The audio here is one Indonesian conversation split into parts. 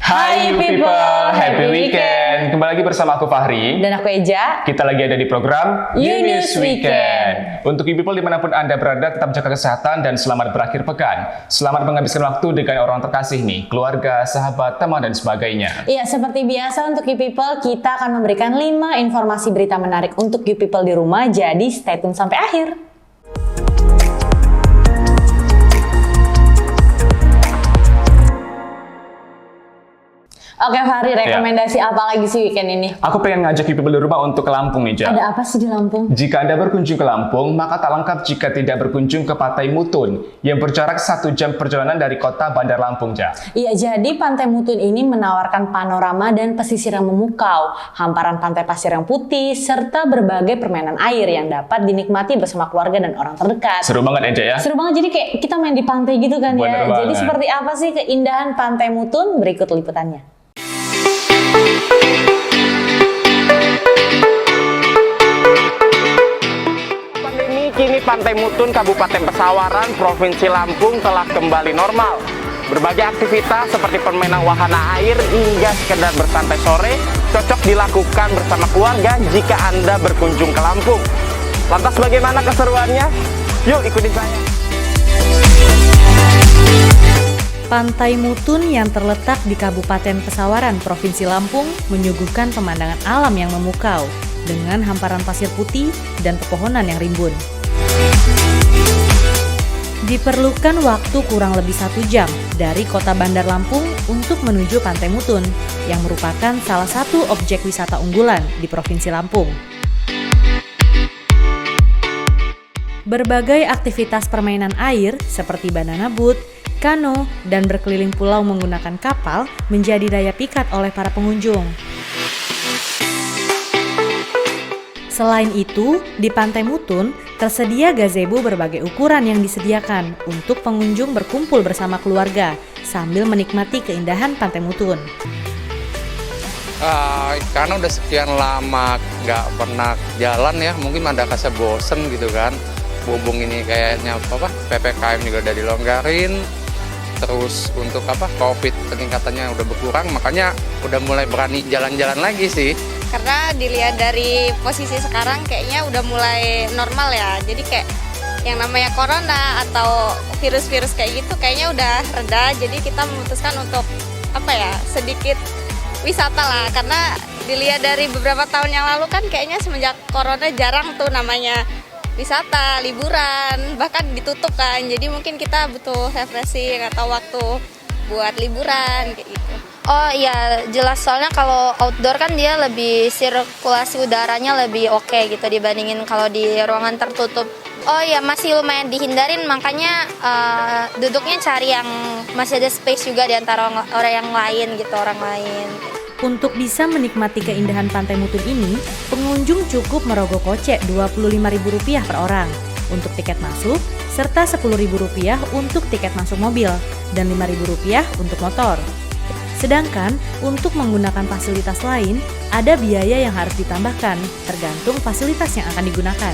Hai people, happy weekend. Kembali lagi bersama aku Fahri. Dan aku Eja. Kita lagi ada di program Eunice Weekend. Untuk you people dimanapun Anda berada, tetap jaga kesehatan dan selamat berakhir pekan. Selamat menghabiskan waktu dengan orang terkasih nih, keluarga, sahabat, teman, dan sebagainya. Iya, seperti biasa untuk you people, kita akan memberikan 5 informasi berita menarik untuk you people di rumah. Jadi stay tune sampai akhir. Oke Fahri, rekomendasi apa lagi sih weekend ini? Aku pengen ngajak you people di rumah untuk ke Lampung nih, Ja. Ada apa sih di Lampung? Jika Anda berkunjung ke Lampung, maka tak lengkap jika tidak berkunjung ke Pantai Mutun yang berjarak 1 jam perjalanan dari kota Bandar Lampung, Ja. Iya, jadi Pantai Mutun ini menawarkan panorama dan pesisir yang memukau, hamparan pantai pasir yang putih, serta berbagai permainan air yang dapat dinikmati bersama keluarga dan orang terdekat. Seru banget ya, Ja? Seru banget, jadi kayak kita main di pantai gitu kan. Bener ya. Jadi banget. seperti apa sih keindahan Pantai Mutun? Berikut liputannya. Kini Pantai Mutun, Kabupaten Pesawaran, Provinsi Lampung telah kembali normal. Berbagai aktivitas seperti permainan wahana air hingga sekedar bersantai sore cocok dilakukan bersama keluarga jika Anda berkunjung ke Lampung. Lantas bagaimana keseruannya? Yuk ikutin saya. Pantai Mutun yang terletak di Kabupaten Pesawaran, Provinsi Lampung menyuguhkan pemandangan alam yang memukau dengan hamparan pasir putih dan pepohonan yang rimbun. Diperlukan waktu kurang lebih 1 jam dari kota Bandar Lampung untuk menuju Pantai Mutun yang merupakan salah satu objek wisata unggulan di Provinsi Lampung. Berbagai aktivitas permainan air seperti banana boat, kano, dan berkeliling pulau menggunakan kapal menjadi daya pikat oleh para pengunjung. Selain itu, di Pantai Mutun tersedia gazebo berbagai ukuran yang disediakan untuk pengunjung berkumpul bersama keluarga sambil menikmati keindahan Pantai Mutun. Karena udah sekian lama nggak pernah jalan ya, mungkin ada rasa bosen gitu kan. Berhubung ini kayaknya PPKM juga udah dilonggarin, terus untuk COVID peningkatannya udah berkurang, makanya udah mulai berani jalan-jalan lagi sih. Karena dilihat dari posisi sekarang kayaknya udah mulai normal ya, jadi kayak yang namanya corona atau virus-virus kayak gitu kayaknya udah reda, jadi kita memutuskan untuk sedikit wisata lah, karena dilihat dari beberapa tahun yang lalu kan kayaknya semenjak corona jarang tuh namanya wisata, liburan, bahkan ditutup kan, jadi mungkin kita butuh refreshing atau waktu buat liburan kayak gitu. Oh iya, jelas, soalnya kalau outdoor kan dia lebih sirkulasi udaranya lebih oke gitu dibandingin kalau di ruangan tertutup. Oh iya, masih lumayan dihindarin, makanya duduknya cari yang masih ada space juga di antara orang yang lain gitu, orang lain. Untuk bisa menikmati keindahan Pantai Mutun ini, pengunjung cukup merogoh kocek Rp25.000 per orang untuk tiket masuk, serta Rp10.000 untuk tiket masuk mobil, dan Rp5.000 untuk motor. Sedangkan untuk menggunakan fasilitas lain, ada biaya yang harus ditambahkan, tergantung fasilitas yang akan digunakan.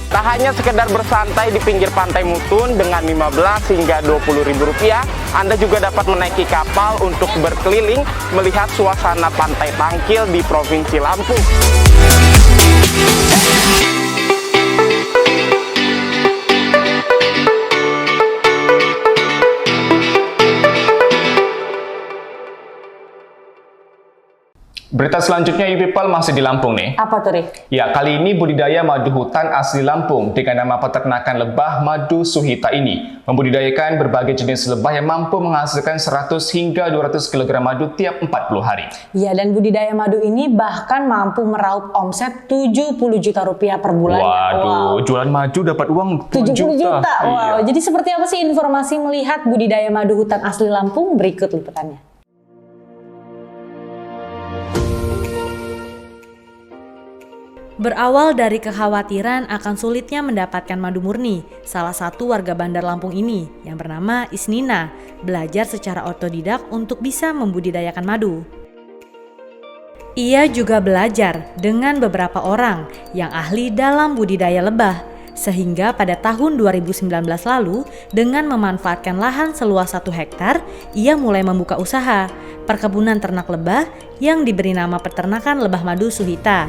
Tak hanya sekedar bersantai di pinggir Pantai Mutun dengan Rp15 hingga Rp20.000, Anda juga dapat menaiki kapal untuk berkeliling melihat suasana pantai Tangkil di Provinsi Lampung. Berita selanjutnya, you people, masih di Lampung nih. Apa tuh, Ri? Ya, kali ini budidaya madu hutan asli Lampung dengan nama peternakan lebah madu Suhita ini membudidayakan berbagai jenis lebah yang mampu menghasilkan 100 hingga 200 kg madu tiap 40 hari. Ya, dan budidaya madu ini bahkan mampu meraup omset Rp70 juta per bulan. Waduh, jualan madu dapat uang 70 juta. Wow, Iya. jadi seperti apa sih informasi melihat budidaya madu hutan asli Lampung? Berikut liputannya. Berawal dari kekhawatiran akan sulitnya mendapatkan madu murni, salah satu warga Bandar Lampung ini yang bernama Isnina belajar secara otodidak untuk bisa membudidayakan madu. Ia juga belajar dengan beberapa orang yang ahli dalam budidaya lebah, Sehingga pada tahun 2019 lalu, dengan memanfaatkan lahan seluas 1 hektar, ia mulai membuka usaha perkebunan ternak lebah yang diberi nama Peternakan Lebah Madu Suhita.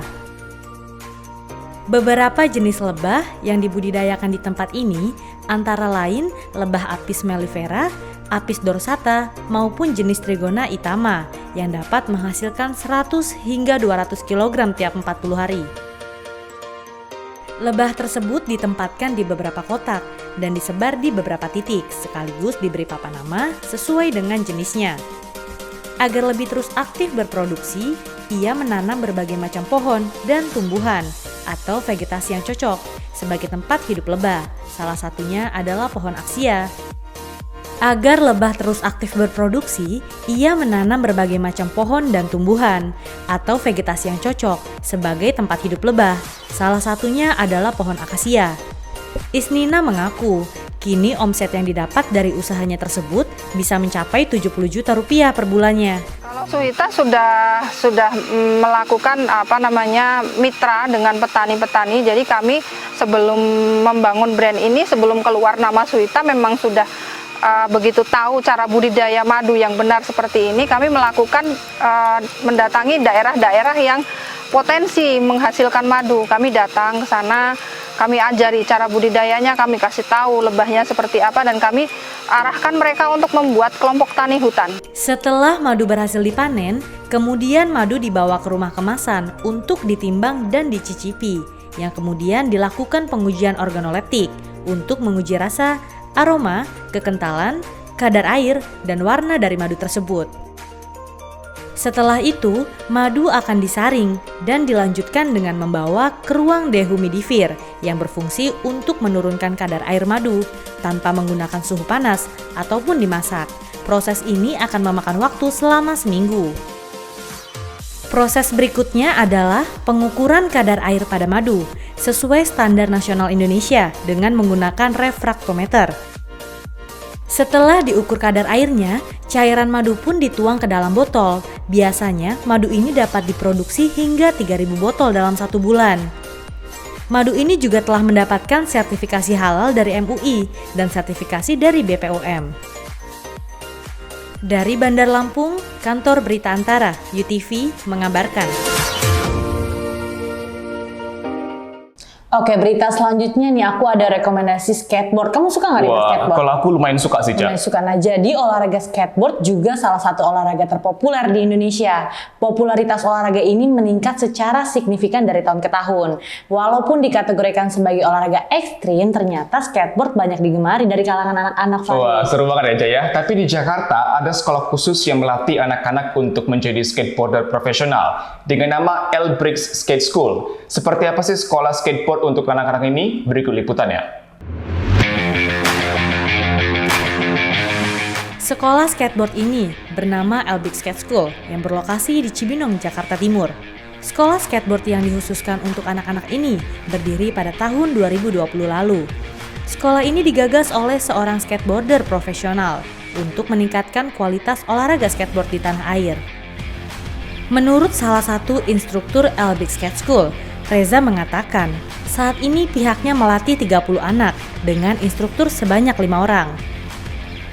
Beberapa jenis lebah yang dibudidayakan di tempat ini antara lain lebah Apis mellifera, Apis dorsata, maupun jenis Trigona itama yang dapat menghasilkan 100 hingga 200 kg tiap 40 hari. Lebah tersebut ditempatkan di beberapa kotak dan disebar di beberapa titik sekaligus diberi papan nama sesuai dengan jenisnya. Agar lebih terus aktif berproduksi, ia menanam berbagai macam pohon dan tumbuhan atau vegetasi yang cocok sebagai tempat hidup lebah. Salah satunya adalah pohon aksia. Agar lebah terus aktif berproduksi, ia menanam berbagai macam pohon dan tumbuhan atau vegetasi yang cocok sebagai tempat hidup lebah. Salah satunya adalah pohon akasia. Isnina mengaku, kini omset yang didapat dari usahanya tersebut bisa mencapai 70 juta rupiah per bulannya. Kalau Suhita sudah melakukan mitra dengan petani-petani. Jadi kami sebelum membangun brand ini, sebelum keluar nama Suhita memang sudah begitu tahu cara budidaya madu yang benar seperti ini, kami melakukan mendatangi daerah-daerah yang potensi menghasilkan madu. Kami datang ke sana, kami ajari cara budidayanya, kami kasih tahu lebahnya seperti apa, dan kami arahkan mereka untuk membuat kelompok tani hutan. Setelah madu berhasil dipanen, kemudian madu dibawa ke rumah kemasan untuk ditimbang dan dicicipi, yang kemudian dilakukan pengujian organoleptik untuk menguji rasa, aroma, kekentalan, kadar air, dan warna dari madu tersebut. Setelah itu, madu akan disaring dan dilanjutkan dengan membawa ke ruang dehumidifier yang berfungsi untuk menurunkan kadar air madu tanpa menggunakan suhu panas ataupun dimasak. Proses ini akan memakan waktu selama seminggu. Proses berikutnya adalah pengukuran kadar air pada madu sesuai standar nasional Indonesia dengan menggunakan refraktometer. Setelah diukur kadar airnya, cairan madu pun dituang ke dalam botol. Biasanya, madu ini dapat diproduksi hingga 3.000 botol dalam 1 bulan. Madu ini juga telah mendapatkan sertifikasi halal dari MUI dan sertifikasi dari BPOM. Dari Bandar Lampung, Kantor Berita Antara, UTV, mengabarkan. Oke, berita selanjutnya nih aku ada rekomendasi skateboard. Kamu suka nggak dengan skateboard? Kalau aku lumayan suka sih, Ca. Lumayan suka. Nah, jadi olahraga skateboard juga salah satu olahraga terpopuler di Indonesia. Popularitas olahraga ini meningkat secara signifikan dari tahun ke tahun. Walaupun dikategorikan sebagai olahraga ekstrim, ternyata skateboard banyak digemari dari kalangan anak-anak. Wah, seru banget ya, Ca ya. Tapi di Jakarta ada sekolah khusus yang melatih anak-anak untuk menjadi skateboarder profesional dengan nama Elbrix Skate School. Seperti apa sih sekolah skateboard untuk anak-anak ini? Berikut liputannya. Sekolah skateboard ini bernama Elbrix Skate School yang berlokasi di Cibinong, Jakarta Timur. Sekolah skateboard yang dikhususkan untuk anak-anak ini berdiri pada tahun 2020 lalu. Sekolah ini digagas oleh seorang skateboarder profesional untuk meningkatkan kualitas olahraga skateboard di tanah air. Menurut salah satu instruktur Elbrix Skate School, Reza mengatakan, saat ini pihaknya melatih 30 anak dengan instruktur sebanyak 5 orang.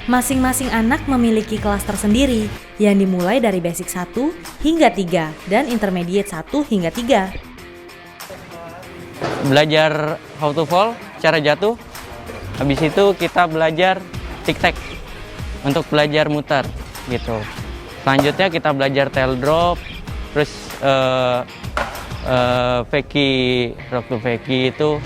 Masing-masing anak memiliki kelas tersendiri yang dimulai dari basic 1 hingga 3 dan intermediate 1 hingga 3. Belajar how to fall, cara jatuh. Habis itu kita belajar tic-tac untuk belajar muter gitu. Selanjutnya kita belajar tail drop, terus fakie, rock to fakie itu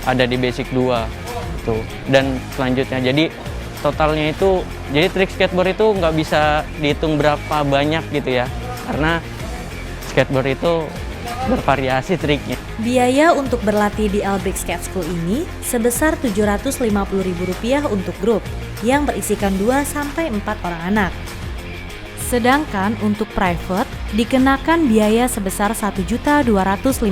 ada di basic 2 tuh. Dan selanjutnya jadi totalnya itu, jadi trik skateboard itu nggak bisa dihitung berapa banyak gitu ya, karena skateboard itu bervariasi triknya. Biaya untuk berlatih di Elbrix Skate School ini sebesar Rp750.000 untuk grup yang berisikan 2-4 orang anak. Sedangkan untuk private dikenakan biaya sebesar Rp1.250.000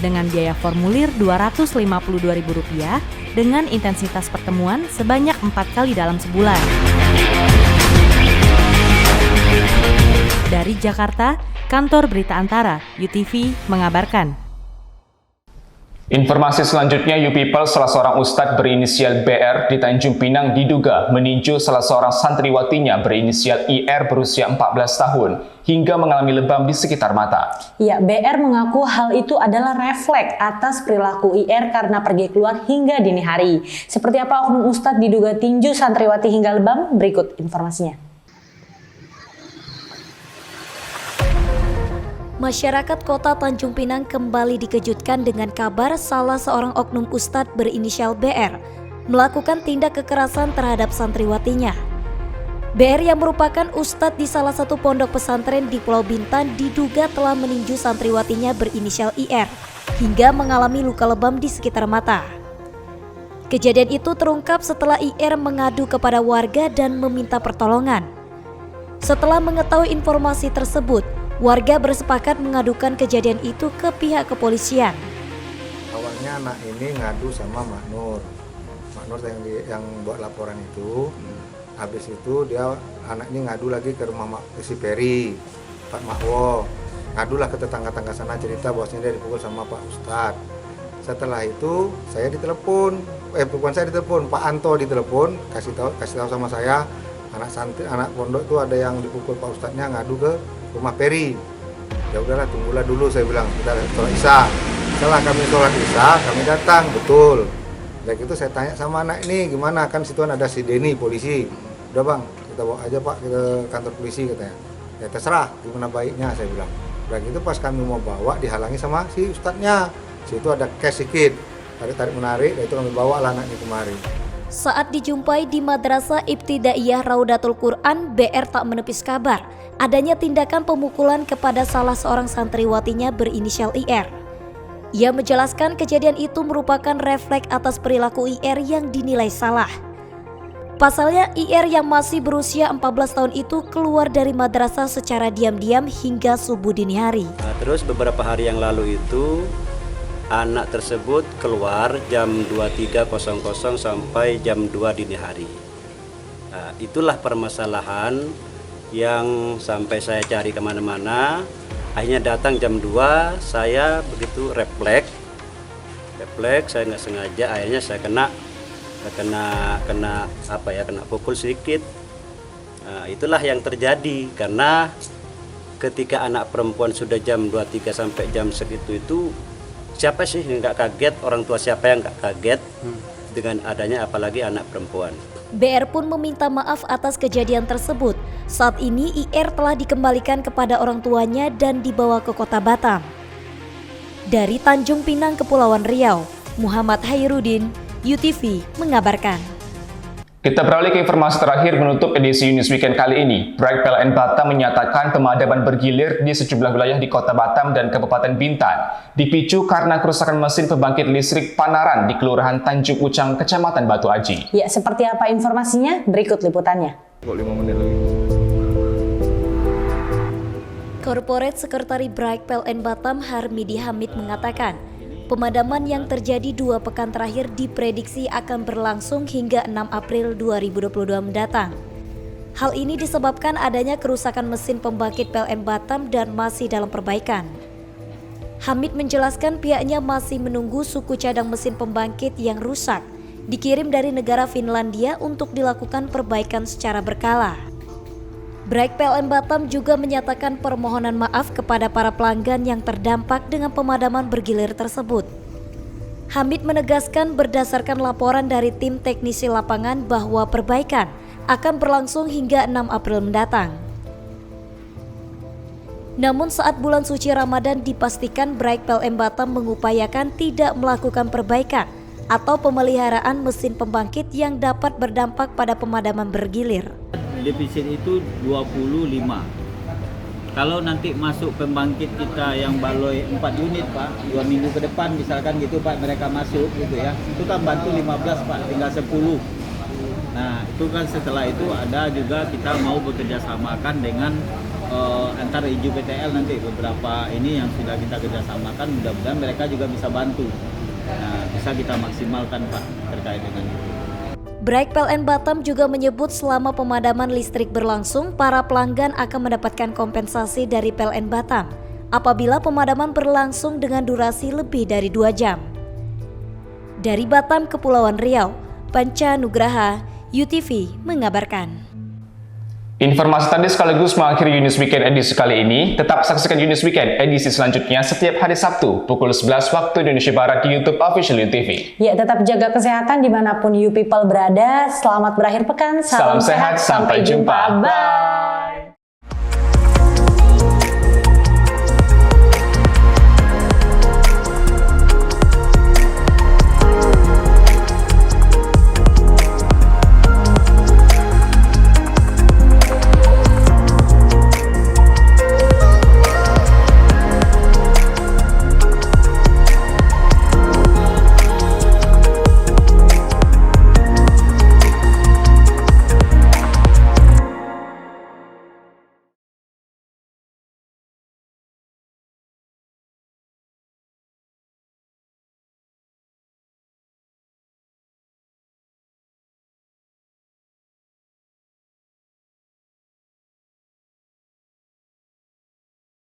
dengan biaya formulir Rp252.000 dengan intensitas pertemuan sebanyak 4 kali dalam sebulan. Dari Jakarta, Kantor Berita Antara, UTV, mengabarkan. Informasi selanjutnya, You People, salah seorang ustadz berinisial BR di Tanjung Pinang diduga meninju salah seorang santriwatinya berinisial IR berusia 14 tahun hingga mengalami lebam di sekitar mata. Ya, BR mengaku hal itu adalah refleks atas perilaku IR karena pergi keluar hingga dini hari. Seperti apa oknum ustadz diduga tinju santriwati hingga lebam? Berikut informasinya. Masyarakat Kota Tanjung Pinang kembali dikejutkan dengan kabar salah seorang oknum ustadz berinisial BR melakukan tindak kekerasan terhadap santriwatinya. BR yang merupakan ustadz di salah satu pondok pesantren di Pulau Bintan diduga telah meninju santriwatinya berinisial IR hingga mengalami luka lebam di sekitar mata. Kejadian itu terungkap setelah IR mengadu kepada warga dan meminta pertolongan. Setelah mengetahui informasi tersebut, warga bersepakat mengadukan kejadian itu ke pihak kepolisian. Awalnya anak ini ngadu sama Mak Nur yang buat laporan itu. Habis itu anak ini ngadu lagi ke rumah si Peri, Pak Makwo. Ngadulah ke tetangga-tetangga sana, cerita bahwasanya dia dipukul sama Pak Ustadz. Setelah itu saya ditelepon, bukan saya ditelepon, Pak Anto ditelepon, kasih tahu sama saya anak pondok itu ada yang dipukul Pak Ustadznya, ngadu ke rumah Peri. Ya udahlah, tunggulah dulu, saya bilang, kita sholat Isya. Setelah kami sholat Isya, kami datang, betul. Dan itu saya tanya sama anak ini, gimana, kan situ ada si Denny polisi. Udah bang, kita bawa aja Pak ke kantor polisi, katanya. Ya terserah, gimana baiknya, saya bilang. Dan itu pas kami mau bawa, dihalangi sama si ustadznya. Situ ada cash sedikit, tarik menarik, dan itu kami bawa lah anak ini kemari. Saat dijumpai di Madrasah Ibtidaiyah Raudatul Quran, BR tak menepis kabar adanya tindakan pemukulan kepada salah seorang santriwatinya berinisial IR. Ia menjelaskan kejadian itu merupakan refleks atas perilaku IR yang dinilai salah. Pasalnya, IR yang masih berusia 14 tahun itu keluar dari madrasah secara diam-diam hingga subuh dini hari. Terus beberapa hari yang lalu itu anak tersebut keluar jam 23.00 sampai jam 2 dini hari. Itulah permasalahan yang sampai saya cari kemana-mana. Akhirnya datang jam 2, saya begitu refleks, saya nggak sengaja, akhirnya saya kena pukul sedikit. Itulah yang terjadi, karena ketika anak perempuan sudah jam 23 sampai jam segitu itu, siapa sih yang nggak kaget, orang tua siapa yang nggak kaget dengan adanya apalagi anak perempuan. BR pun meminta maaf atas kejadian tersebut. Saat ini IR telah dikembalikan kepada orang tuanya dan dibawa ke Kota Batam. Dari Tanjung Pinang, Kepulauan Riau, Muhammad Hairudin, UTV mengabarkan. Kita beralih ke informasi terakhir menutup edisi News Weekend kali ini. Proyek PLN Batam menyatakan pemadaman bergilir di sejumlah wilayah di Kota Batam dan Kabupaten Bintan dipicu karena kerusakan mesin pembangkit listrik Panaran di Kelurahan Tanjung Ucang, Kecamatan Batu Aji. Ya, seperti apa informasinya? Berikut liputannya. Corporate Sekretari Braik PLN Batam Harmidi Hamid mengatakan, pemadaman yang terjadi 2 pekan terakhir diprediksi akan berlangsung hingga 6 April 2022 mendatang. Hal ini disebabkan adanya kerusakan mesin pembangkit PLN Batam dan masih dalam perbaikan. Hamid menjelaskan pihaknya masih menunggu suku cadang mesin pembangkit yang rusak dikirim dari negara Finlandia untuk dilakukan perbaikan secara berkala. Braik PLN Batam juga menyatakan permohonan maaf kepada para pelanggan yang terdampak dengan pemadaman bergilir tersebut. Hamid menegaskan berdasarkan laporan dari tim teknisi lapangan bahwa perbaikan akan berlangsung hingga 6 April mendatang. Namun saat bulan suci Ramadan dipastikan Braik PLN Batam mengupayakan tidak melakukan perbaikan atau pemeliharaan mesin pembangkit yang dapat berdampak pada pemadaman bergilir. Defisit itu 25. Kalau nanti masuk pembangkit kita yang baloi 4 unit Pak, 2 minggu ke depan misalkan gitu Pak, mereka masuk gitu ya, itu kan bantu 15 Pak, tinggal 10. Nah itu kan setelah itu ada juga kita mau bekerja samakan dengan antara IJU-PTL nanti beberapa ini yang sudah kita kerjasamakan, mudah-mudahan mereka juga bisa bantu. Nah bisa kita maksimalkan Pak terkait dengan itu. Braik PLN Batam juga menyebut selama pemadaman listrik berlangsung, para pelanggan akan mendapatkan kompensasi dari PLN Batam apabila pemadaman berlangsung dengan durasi lebih dari 2 jam. Dari Batam, Kepulauan Riau, Panca Nugraha, UTV mengabarkan. Informasi tadi sekaligus mengakhiri Yunus Weekend edisi kali ini. Tetap saksikan Yunus Weekend edisi selanjutnya setiap hari Sabtu pukul 11 waktu Indonesia Barat di YouTube Official UTV. Ya, tetap jaga kesehatan dimanapun you people berada. Selamat berakhir pekan. Salam sehat, sampai jumpa. Bye.